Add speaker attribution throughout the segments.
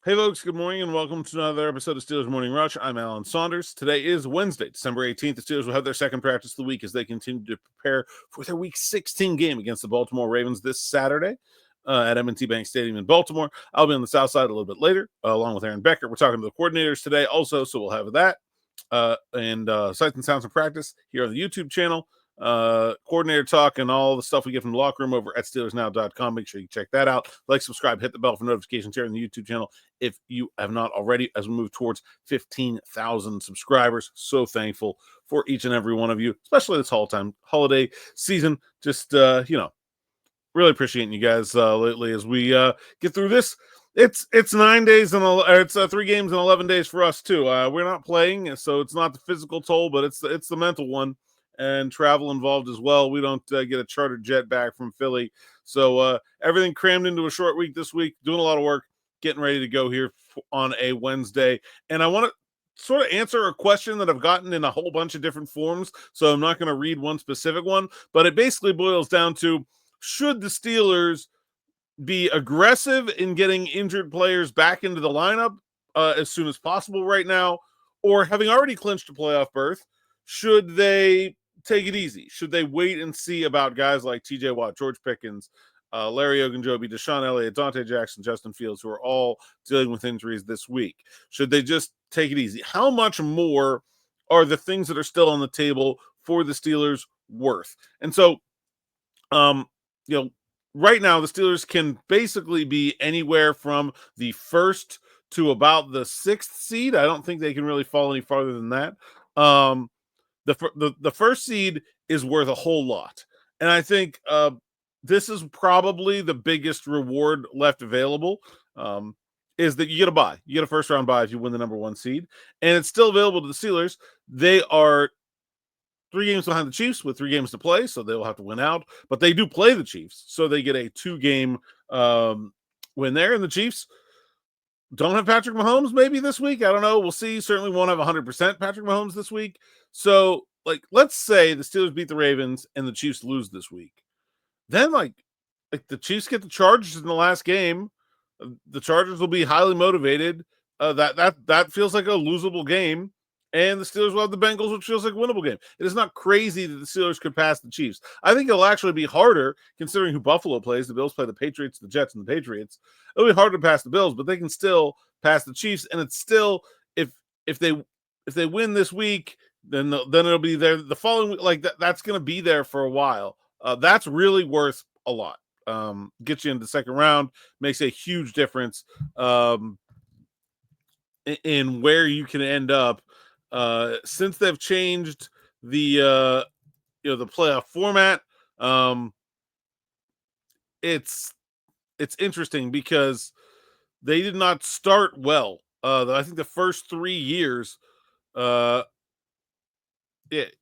Speaker 1: Hey, folks, good morning and welcome to another episode of Steelers Morning Rush. I'm Alan Saunders. Today is Wednesday, December 18th. The Steelers will have their second practice of the week as they continue to prepare for their Week 16 game against the Baltimore Ravens this Saturday at M&T Bank Stadium in Baltimore. I'll be on the south side a little bit later, along with Aaron Becker. We're talking to the coordinators today also, so we'll have that. And sights and sounds of practice here on the YouTube channel. Coordinator talk and all the stuff we get from the locker room over at SteelersNow.com. Make sure you check that out. Like, subscribe, hit the bell for notifications here on the YouTube channel if you have not already, as we move towards 15,000 subscribers. So thankful for each and every one of you, especially this holiday season. Just really appreciating you guys lately as we get through this. It's 9 days and it's 3 games in 11 days for us too. We're not playing, so it's not the physical toll, but it's the mental one, and travel involved as well. We don't get a chartered jet back from Philly, so everything crammed into a short week this week. Doing a lot of work, getting ready to go here on a Wednesday, and I want to sort of answer a question that I've gotten in a whole bunch of different forms. So I'm not going to read one specific one, but it basically boils down to: should the Steelers be aggressive in getting injured players back into the lineup as soon as possible right now, or having already clinched a playoff berth, should they take it easy? Should they wait and see about guys like TJ Watt, George Pickens, Larry Ogunjobi, Deshaun Elliott, Dante Jackson, Justin Fields, who are all dealing with injuries this week? Should they just take it easy? How much more are the things that are still on the table for the Steelers worth? And so, right now the Steelers can basically be anywhere from the first to about the 6th seed. I don't think they can really fall any farther than that. The first seed is worth a whole lot, and I think this is probably the biggest reward left available. Is that you get a bye, you get a first round bye if you win the number 1 seed, and it's still available to the Steelers. They are 3 games behind the Chiefs with 3 games to play, so they'll have to win out. But they do play the Chiefs, so they get a 2-game win there. And the Chiefs don't have Patrick Mahomes maybe this week. I don't know. We'll see. Certainly won't have 100% Patrick Mahomes this week. So, let's say the Steelers beat the Ravens and the Chiefs lose this week. Then, the Chiefs get the Chargers in the last game. The Chargers will be highly motivated. That feels like a losable game. And the Steelers will have the Bengals, which feels like a winnable game. It is not crazy that the Steelers could pass the Chiefs. I think it'll actually be harder considering who Buffalo plays. The Bills play the Patriots, the Jets, and the Patriots. It'll be harder to pass the Bills, but they can still pass the Chiefs. And it's still, if they win this week, then it'll be there the following week. That's going to be there for a while. That's really worth a lot. Gets you into the second round, makes a huge difference in where you can end up. Since they've changed the playoff format, it's interesting because they did not start well. I think the first 3 years, they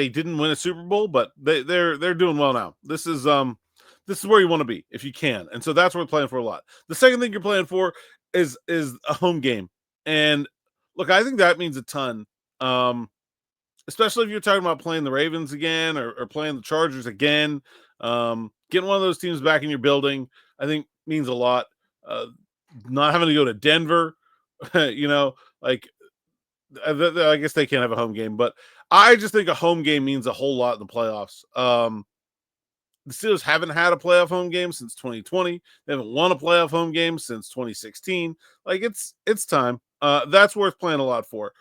Speaker 1: didn't win a Super Bowl, but they're doing well now. This is where you want to be if you can, and so that's what we're playing for a lot. The second thing you're playing for is a home game, and look, I think that means a ton, especially if you're talking about playing the Ravens again or playing the Chargers again. Getting one of those teams back in your building, I think, means a lot. Not having to go to Denver, I guess they can't have a home game, but I just think a home game means a whole lot in the playoffs. The Steelers haven't had a playoff home game since 2020. They haven't won a playoff home game since 2016. It's time. That's worth playing a lot for.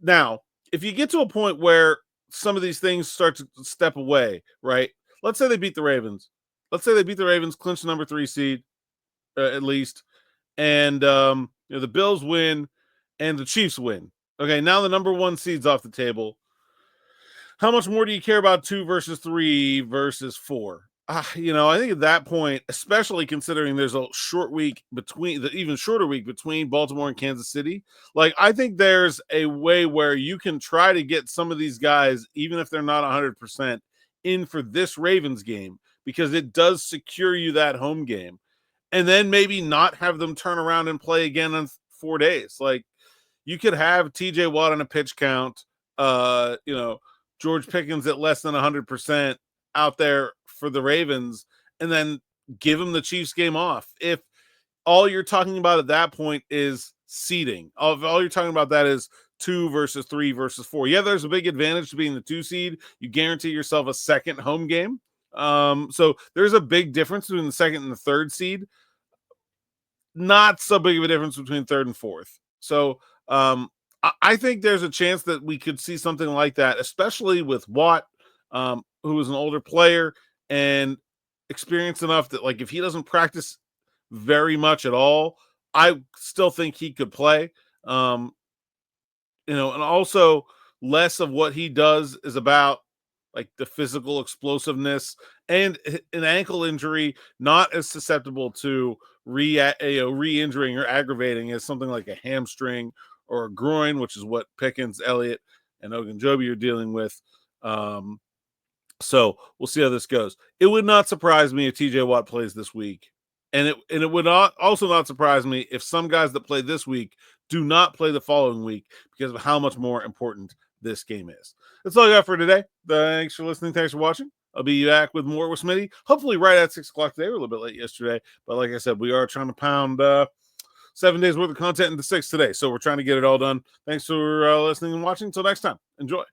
Speaker 1: Now, if you get to a point where some of these things start to step away, right? Let's say they beat the Ravens. Clinch the number 3 seed at least, and the Bills win and the Chiefs win. Okay, now the number 1 seed's off the table. How much more do you care about 2 versus 3 versus 4? I think at that point, especially considering there's a short week between the even shorter week between Baltimore and Kansas City, I think there's a way where you can try to get some of these guys, even if they're not 100%, in for this Ravens game, because it does secure you that home game, and then maybe not have them turn around and play again in 4 days. You could have TJ Watt on a pitch count, George Pickens at less than 100% out there for the Ravens, and then give him the Chiefs game off. If all you're talking about at that point is seeding. All you're talking about that is 2 versus 3 versus 4. Yeah, there's a big advantage to being the 2 seed. You guarantee yourself a second home game. So there's a big difference between the second and the third seed. Not so big of a difference between third and fourth. So I think there's a chance that we could see something like that, especially with Watt, who is an older player and experienced enough that, like, if he doesn't practice very much at all, I still think he could play. And also less of what he does is about like the physical explosiveness, and an ankle injury not as susceptible to re-injuring or aggravating as something like a hamstring or a groin, which is what Pickens, Elliott, and Ogunjobi are dealing with. So we'll see how this goes. It would not surprise me if TJ Watt plays this week. And it would also not surprise me if some guys that play this week do not play the following week because of how much more important this game is. That's all I got for today. Thanks for listening. Thanks for watching. I'll be back with more with Smitty, hopefully right at 6 o'clock today. We're a little bit late yesterday, but like I said, we are trying to pound 7 days worth of content into 6 today. So we're trying to get it all done. Thanks for listening and watching. Until next time, enjoy.